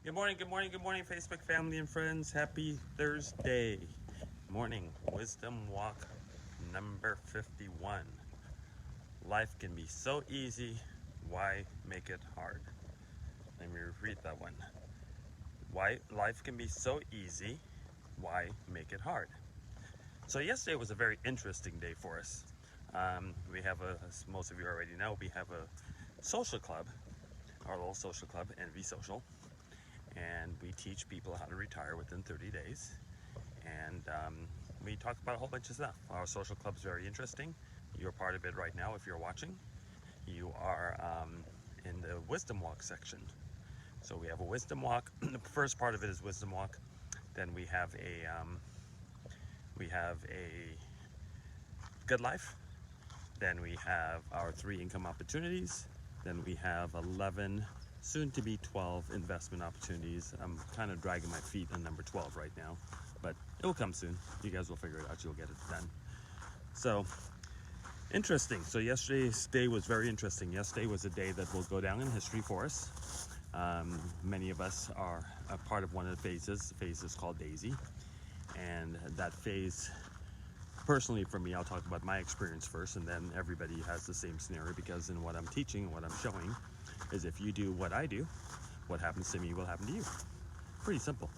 Good morning, good morning, good morning, Facebook family and friends. Happy Thursday morning. Wisdom Walk number 51. Life can be so easy. Why make it hard? Let me repeat that one. Why life can be so easy. Why make it hard? So yesterday was a very interesting day for us. We have as most of you already know, we have a social club, our little social club, NV Social, and we teach people how to retire within 30 days. And we talk about a whole bunch of stuff. Our social club is very interesting. You're part of it right now if you're watching. You are in the Wisdom Walk section. So we have a Wisdom Walk. The first part of it is Wisdom Walk. Then we have a Good Life. Then we have our 3 income opportunities. Then we have 11, soon to be 12 investment opportunities. I'm kind of dragging my feet on number 12 right now, but it will come soon. You guys will figure it out. You'll get it done. So interesting. So yesterday's day was very interesting. Yesterday was a day that will go down in history for us. Many of us are a part of one of the phases. The phase is called Daisy, and that phase, personally for me, I'll talk about my experience first, and then everybody has the same scenario, because in what I'm teaching, what I'm showing is if you do what I do, what happens to me will happen to you. Pretty simple.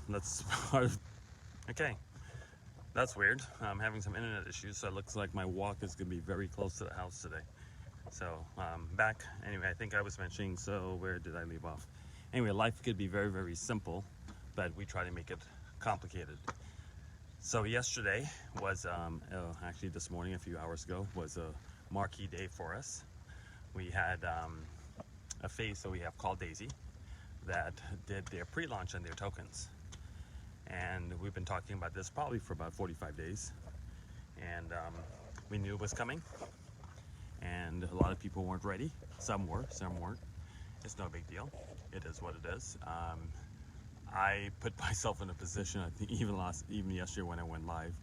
That's part of, okay, that's weird. I'm having some internet issues, so it looks like my walk is going to be very close to the house today. So back, anyway, I think I was mentioning, so where did I leave off? Anyway, life could be very, very simple, but we try to make it complicated. So yesterday was, actually this morning, a few hours ago, was a marquee day for us. We had a phase that we have called Daisy that did their pre-launch on their tokens. And we've been talking about this probably for about 45 days. And we knew it was coming. And a lot of people weren't ready. Some were, some weren't. It's no big deal. It is what it is. I put myself in a position, I think even yesterday when I went live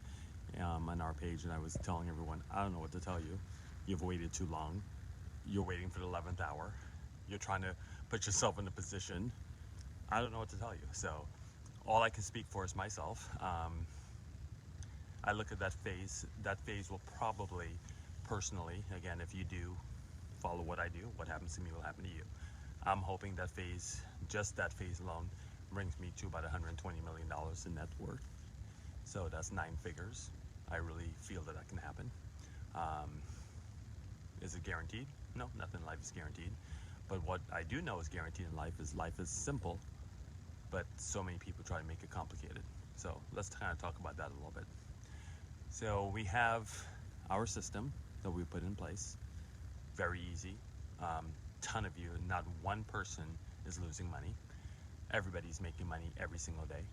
on our page, and I was telling everyone, I don't know what to tell you. You've waited too long. You're waiting for the 11th hour. You're trying to put yourself in a position. I don't know what to tell you. So all I can speak for is myself. I look at that phase. That phase will probably, personally, again, if you do follow what I do, what happens to me will happen to you. I'm hoping that phase, just that phase alone, brings me to about $120 million in net worth. So that's 9 figures. I really feel that can happen. Is it guaranteed? No, nothing in life is guaranteed. But what I do know is guaranteed in life is simple, but so many people try to make it complicated. So let's kind of talk about that a little bit. So we have our system that we put in place. Very easy. Ton of you, not one person is losing money. Everybody's making money every single day.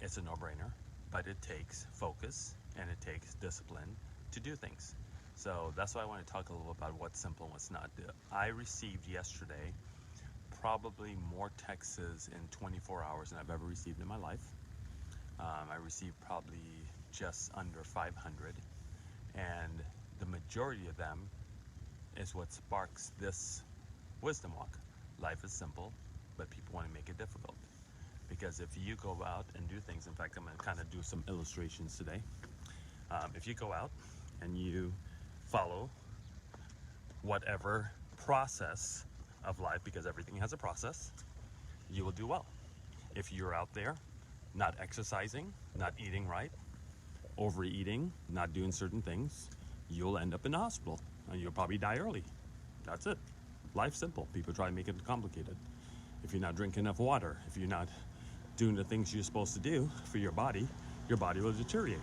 It's a no-brainer, but it takes focus and it takes discipline to do things. So that's why I want to talk a little about what's simple and what's not. I received yesterday probably more texts in 24 hours than I've ever received in my life. I received probably just under 500, and the majority of them is what sparks this Wisdom Walk. Life is simple, but people want to make it difficult. Because if you go out and do things, in fact, I'm going to kind of do some illustrations today. If you go out and you follow whatever process of life, because everything has a process, you will do well. If you're out there not exercising, not eating right, overeating, not doing certain things, you'll end up in the hospital and you'll probably die early. That's it. Life's simple. People try to make it complicated. If you're not drinking enough water, if you're not doing the things you're supposed to do for your body will deteriorate.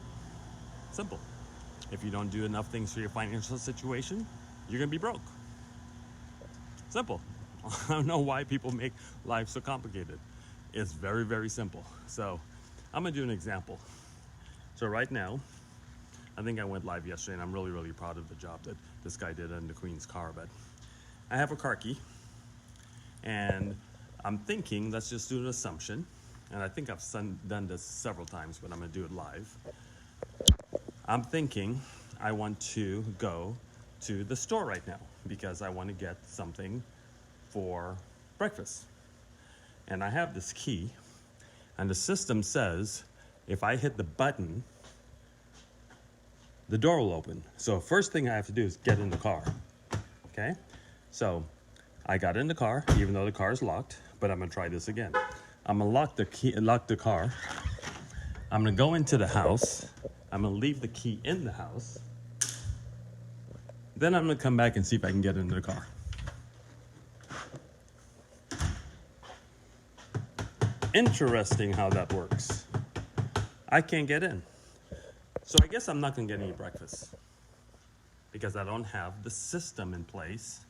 Simple. If you don't do enough things for your financial situation, you're going to be broke. Simple. I don't know why people make life so complicated. It's very, very simple. So I'm going to do an example. So right now, I think I went live yesterday, and I'm really, really proud of the job that this guy did in the Queen's car. But I have a car key, and I'm thinking, let's just do an assumption. And I think I've done this several times, but I'm going to do it live. I'm thinking I want to go to the store right now because I want to get something for breakfast. And I have this key, and the system says if I hit the button, the door will open. So first thing I have to do is get in the car. Okay? So I got in the car, even though the car is locked, but I'm gonna try this again. I'm gonna lock the car. I'm gonna go into the house. I'm gonna leave the key in the house. Then I'm gonna come back and see if I can get into the car. Interesting how that works. I can't get in. So I guess I'm not gonna get any breakfast because I don't have the system in place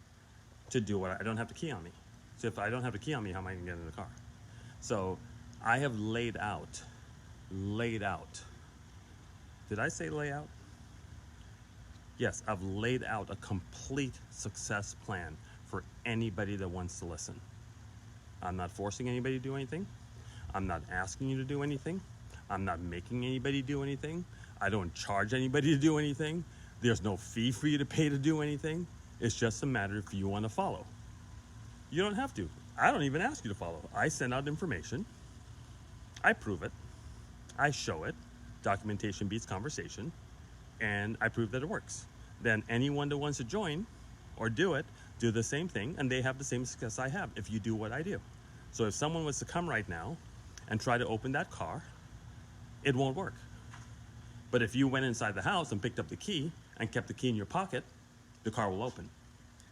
to do what I don't have the key on me. So if I don't have the key on me, how am I gonna get in the car? So I have laid out. Did I say lay out? Yes, I've laid out a complete success plan for anybody that wants to listen. I'm not forcing anybody to do anything. I'm not asking you to do anything. I'm not making anybody do anything. I don't charge anybody to do anything. There's no fee for you to pay to do anything. It's just a matter if you want to follow. You don't have to. I don't even ask you to follow. I send out information. I prove it. I show it. Documentation beats conversation. And I prove that it works. Then anyone that wants to join or do it, do the same thing, and they have the same success I have if you do what I do. So if someone was to come right now and try to open that car, it won't work. But if you went inside the house and picked up the key and kept the key in your pocket, the car will open.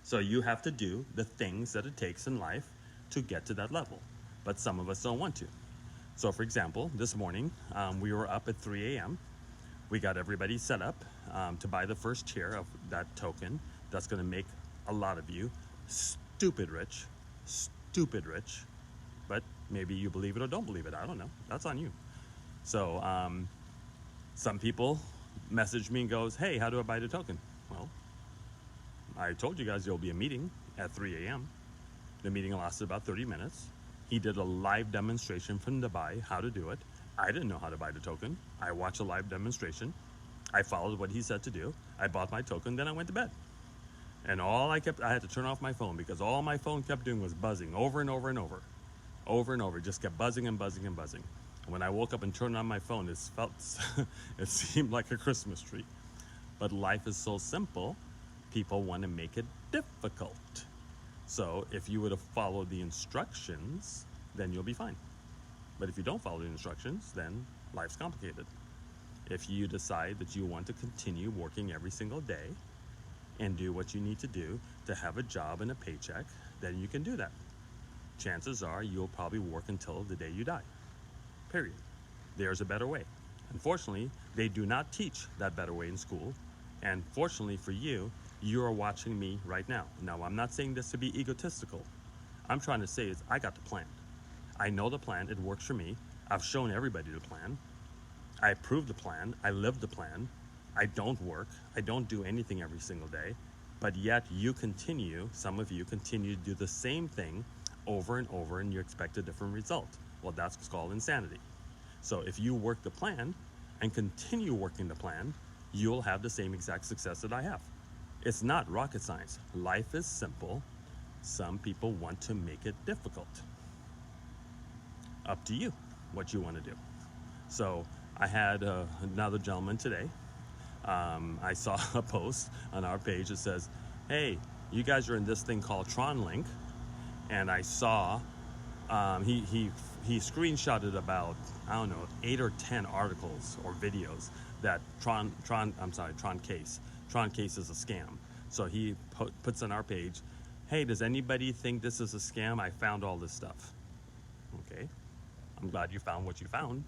So you have to do the things that it takes in life to get to that level. But some of us don't want to. So for example, this morning, we were up at 3 a.m. We got everybody set up to buy the first chair of that token. That's gonna make a lot of you stupid rich. But maybe you believe it or don't believe it. I don't know. That's on you. So some people message me and goes, hey, how do I buy the token? Well, I told you guys there'll be a meeting at 3 a.m. The meeting lasted about 30 minutes. He did a live demonstration from Dubai, how to do it. I didn't know how to buy the token. I watched a live demonstration. I followed what he said to do. I bought my token, then I went to bed. And I had to turn off my phone because all my phone kept doing was buzzing over and over and over. Over and over, it just kept buzzing and buzzing and buzzing. When I woke up and turned on my phone, it seemed like a Christmas tree. But life is so simple, people want to make it difficult. So if you were to follow the instructions, then you'll be fine. But if you don't follow the instructions, then life's complicated. If you decide that you want to continue working every single day and do what you need to do to have a job and a paycheck, then you can do that. Chances are you'll probably work until the day you die. Period. There's a better way. Unfortunately, they do not teach that better way in school. And fortunately for you, you are watching me right now. Now, I'm not saying this to be egotistical. I'm trying to say is I got the plan. I know the plan. It works for me. I've shown everybody the plan. I approve the plan. I live the plan. I don't work. I don't do anything every single day. But yet some of you continue to do the same thing over and over, and you expect a different result. Well, that's called insanity. So if you work the plan and continue working the plan, you'll have the same exact success that I have. It's not rocket science. Life is simple. Some people want to make it difficult. Up to you what you want to do. So I had another gentleman today. I saw a post on our page that says, hey, you guys are in this thing called TronLink. And I saw he screenshotted about, I don't know, 8 or 10 articles or videos that Tron Case is a scam. So he puts on our page, hey, does anybody think this is a scam? I found all this stuff. Okay, I'm glad you found what you found.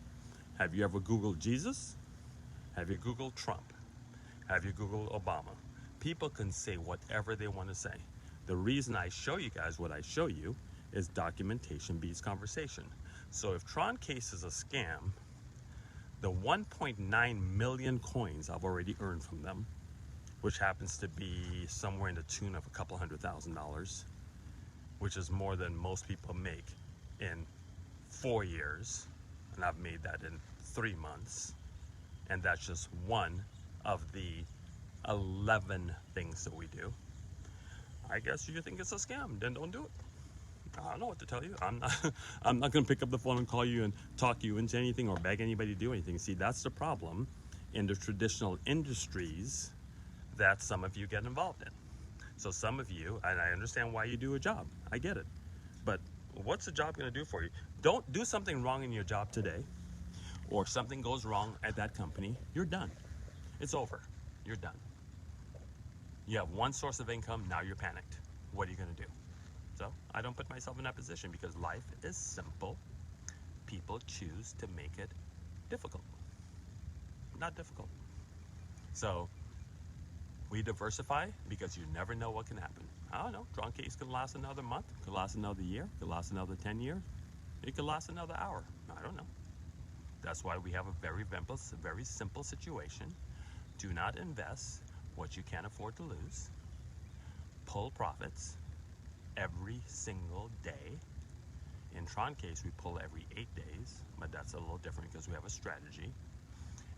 Have you ever Googled Jesus? Have you Googled Trump? Have you Googled Obama? People can say whatever they want to say. The reason I show you guys what I show you is documentation beats conversation. So if Tron Case is a scam, the 1.9 million coins I've already earned from them, which happens to be somewhere in the tune of a couple $100,000, which is more than most people make in 4 years, and I've made that in 3 months, and that's just one of the 11 things that we do. I guess you think it's a scam, then don't do it. I don't know what to tell you. I'm not, I'm not going to pick up the phone and call you and talk you into anything or beg anybody to do anything. See, that's the problem in the traditional industries that some of you get involved in. So some of you, and I understand why you do a job. I get it. But what's the job going to do for you? Don't do something wrong in your job today, or something goes wrong at that company. You're done. It's over. You're done. You have one source of income, now you're panicked. What are you going to do? So I don't put myself in that position because life is simple. People choose to make it difficult. Not difficult. So we diversify because you never know what can happen. I don't know. Tron Case could last another month, could last another year, could last another 10 years. It could last another hour. I don't know. That's why we have a very simple situation. Do not invest what you can't afford to lose. Pull profits every single day. In Tron Case, we pull every 8 days, but that's a little different because we have a strategy.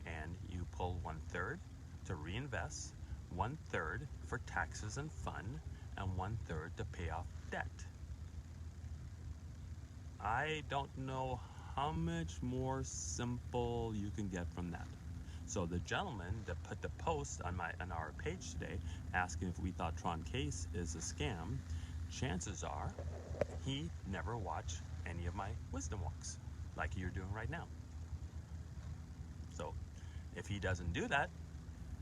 And you pull 1/3 to reinvest, 1/3 for taxes and fun, and 1/3 to pay off debt. I don't know how much more simple you can get from that. So the gentleman that put the post on our page today asking if we thought Tron Case is a scam, chances are he never watched any of my wisdom walks like you're doing right now. So if he doesn't do that,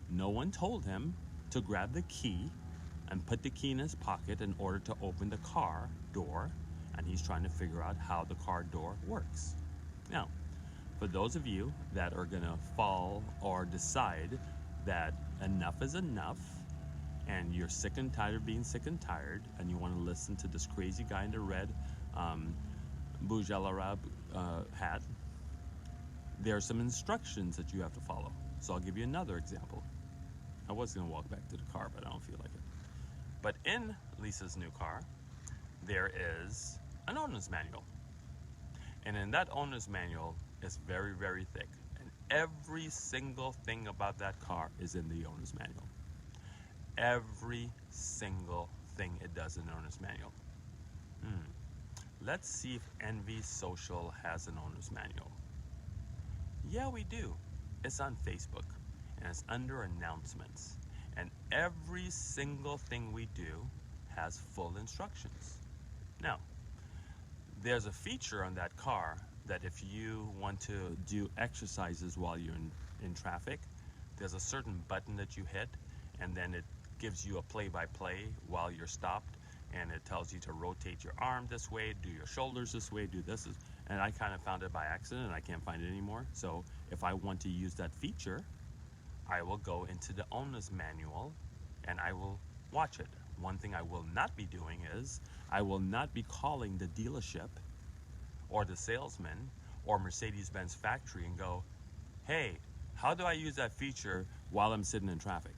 no one told him to grab the key and put the key in his pocket in order to open the car door, and he's trying to figure out how the car door works. Now, for those of you that are going to fall or decide that enough is enough and you're sick and tired of being sick and tired and you want to listen to this crazy guy in the red Burj Al Arab hat, there are some instructions that you have to follow. So I'll give you another example. I was going to walk back to the car, but I don't feel like it. But in Lisa's new car, there is an owner's manual. And in that owner's manual, it's very, very thick. And every single thing about that car is in the owner's manual. Every single thing it does in the owner's manual. Let's see if Envy Social has an owner's manual. Yeah, we do. It's on Facebook, and it's under announcements. And every single thing we do has full instructions. Now, there's a feature on that car that if you want to do exercises while you're in traffic, there's a certain button that you hit, and then it gives you a play-by-play while you're stopped, and it tells you to rotate your arm this way, do your shoulders this way, do this. And I kind of found it by accident, and I can't find it anymore. So if I want to use that feature, I will go into the owner's manual, and I will watch it. One thing I will not be doing is I will not be calling the dealership or the salesman or Mercedes-Benz factory and go, hey, how do I use that feature while I'm sitting in traffic?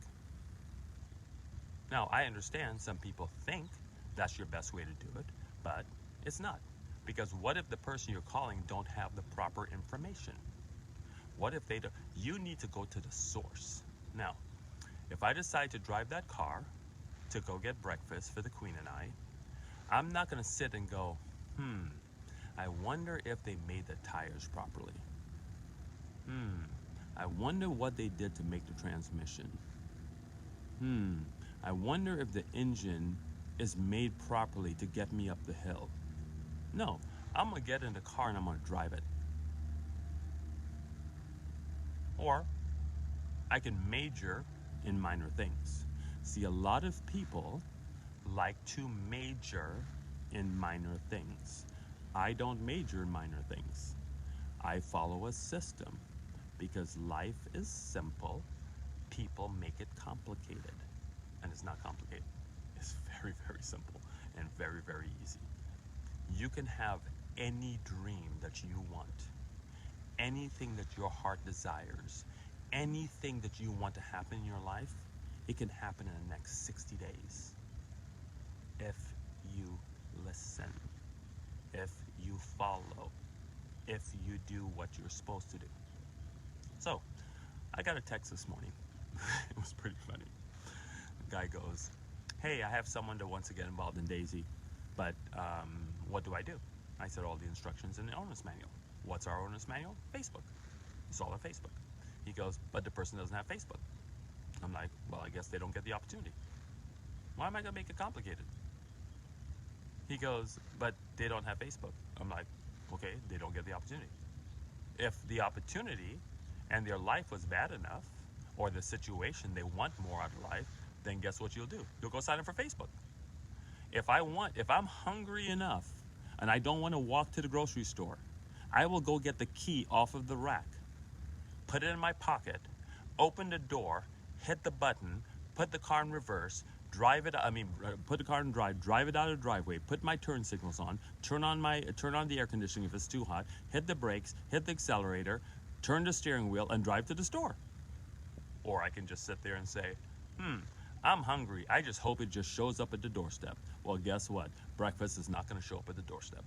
Now, I understand some people think that's your best way to do it, but it's not. Because what if the person you're calling don't have the proper information? What if they don't? You need to go to the source. Now, if I decide to drive that car to go get breakfast for the Queen and I'm not going to sit and go, I wonder if they made the tires properly. I wonder what they did to make the transmission. I wonder if the engine is made properly to get me up the hill. No, I'm going to get in the car and I'm going to drive it. Or I can major in minor things. See, a lot of people like to major in minor things. I don't major in minor things. I follow a system because life is simple. People make it complicated, and it's not complicated. It's very, very simple and very, very easy. You can have any dream that you want, anything that your heart desires, anything that you want to happen in your life. It can happen in the next 60 days if you listen, if you follow, if you do what you're supposed to do. So, I got a text this morning. It was pretty funny. The guy goes, hey, I have someone that wants to get involved in Daisy, but what do I do? I said, all the instructions in the owner's manual. What's our owner's manual? Facebook. It's all on Facebook. He goes, but the person doesn't have Facebook. I'm like, well, I guess they don't get the opportunity. Why am I going to make it complicated? He goes, but they don't have Facebook. I'm like, okay, they don't get the opportunity. If the opportunity and their life was bad enough, or the situation they want more out of life, then guess what you'll do? You'll go sign up for Facebook. If I'm hungry enough and I don't want to walk to the grocery store, I will go get the key off of the rack, put it in my pocket, open the door, hit the button, put the car in reverse, put the car in drive it out of the driveway, put my turn signals on, turn on the air conditioning if it's too hot, hit the brakes, hit the accelerator, turn the steering wheel, and drive to the store. Or I can just sit there and say, I'm hungry. I just hope it just shows up at the doorstep. Well, guess what? Breakfast is not going to show up at the doorstep.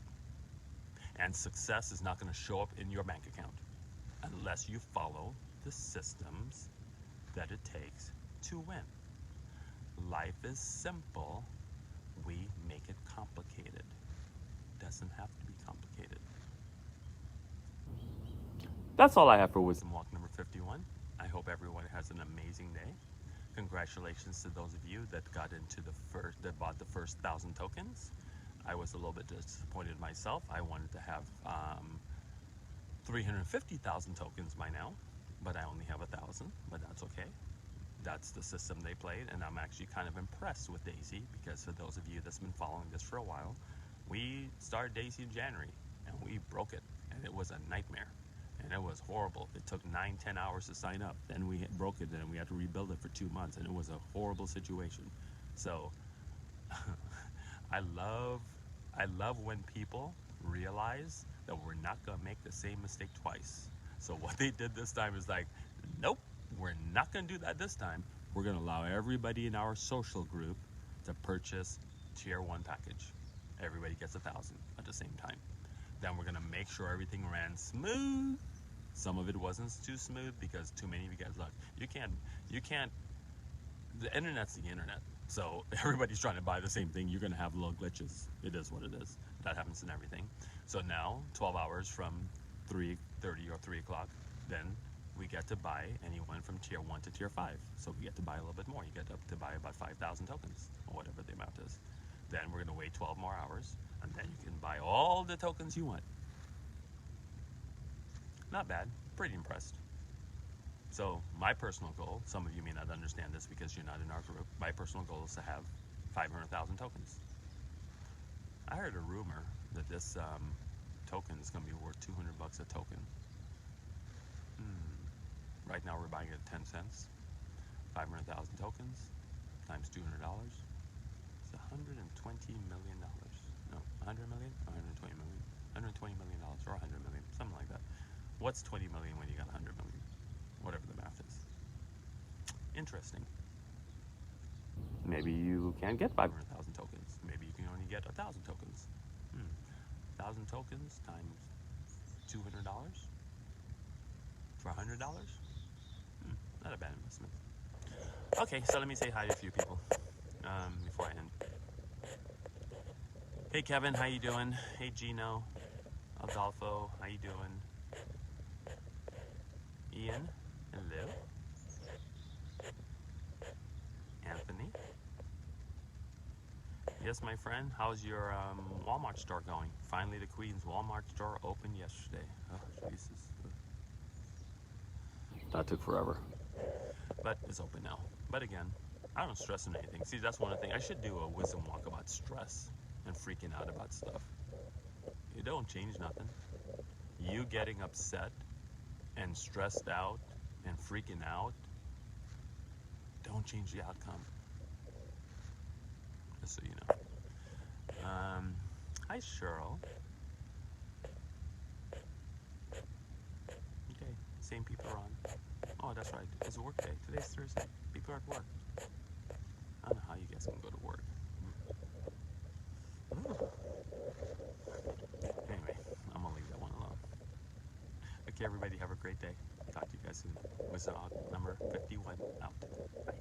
And success is not going to show up in your bank account unless you follow the systems that it takes to win. Life is simple. We make it complicated. It doesn't have to be complicated. That's all I have for Wisdom Walk number 51. I hope everyone has an amazing day. Congratulations to those of you that bought the first 1,000 tokens. I was a little bit disappointed myself. I wanted to have 350,000 tokens by now, but I only have 1,000, but that's okay. That's the system they played, and I'm actually kind of impressed with Daisy, because for those of you that's been following this for a while, we started Daisy in January, and we broke it, and it was a nightmare. And it was horrible. It took 9-10 hours to sign up. Then we broke it, and we had to rebuild it for 2 months, and it was a horrible situation. So I love when people realize that we're not gonna make the same mistake twice. So what they did this time is like, nope, we're not gonna do that this time. We're gonna allow everybody in our social group to purchase tier 1 package. Everybody gets 1,000 at the same time. Then we're gonna make sure everything ran smooth. Some of it wasn't too smooth because too many of you guys look. You can't. The internet's the internet, so everybody's trying to buy the same thing. You're gonna have little glitches. It is what it is. That happens in everything. So now, 12 hours from 3:30 or 3 o'clock, then we get to buy anyone from tier 1 to tier 5. So we get to buy a little bit more. You get up to buy about 5,000 tokens, or whatever the amount is. Then we're gonna wait 12 more hours, and then you can buy all the tokens you want. Not bad. Pretty impressed. So my personal goal, some of you may not understand this because you're not in our group, my personal goal is to have 500,000 tokens. I heard a rumor that this token is going to be worth $200 a token. Right now we're buying it at 10 cents. 500,000 tokens times $200. It's $120 million. No, 100 million? 120 million. $120 million or 100 million, something like that. What's 20 million when you got 100 million? Whatever the math is. Interesting. Maybe you can't get 500,000 tokens. Maybe you can only get 1,000 tokens. 1,000 tokens times $200 for $100? Not a bad investment. Okay, so let me say hi to a few people before I end. Hey Kevin, how you doing? Hey Gino, Adolfo, how you doing? Ian, hello. Anthony. Yes, my friend, how's your Walmart store going? Finally, the Queens Walmart store opened yesterday. Oh, Jesus. That took forever. But it's open now. But again, I don't stress on anything. See, that's one of the things. I should do a wisdom walk about stress and freaking out about stuff. It don't change nothing. You getting upset and stressed out and freaking out don't change the outcome. Just so you know. Hi Cheryl. Okay, same people are on. Oh, that's right. It's a work day. Today's Thursday. People are at work. I don't know how you guys can go to work. Anyway, I'm gonna leave that one alone. Okay, everybody, have a great day. Talk to you guys soon. Wisdom number 51 out. Bye.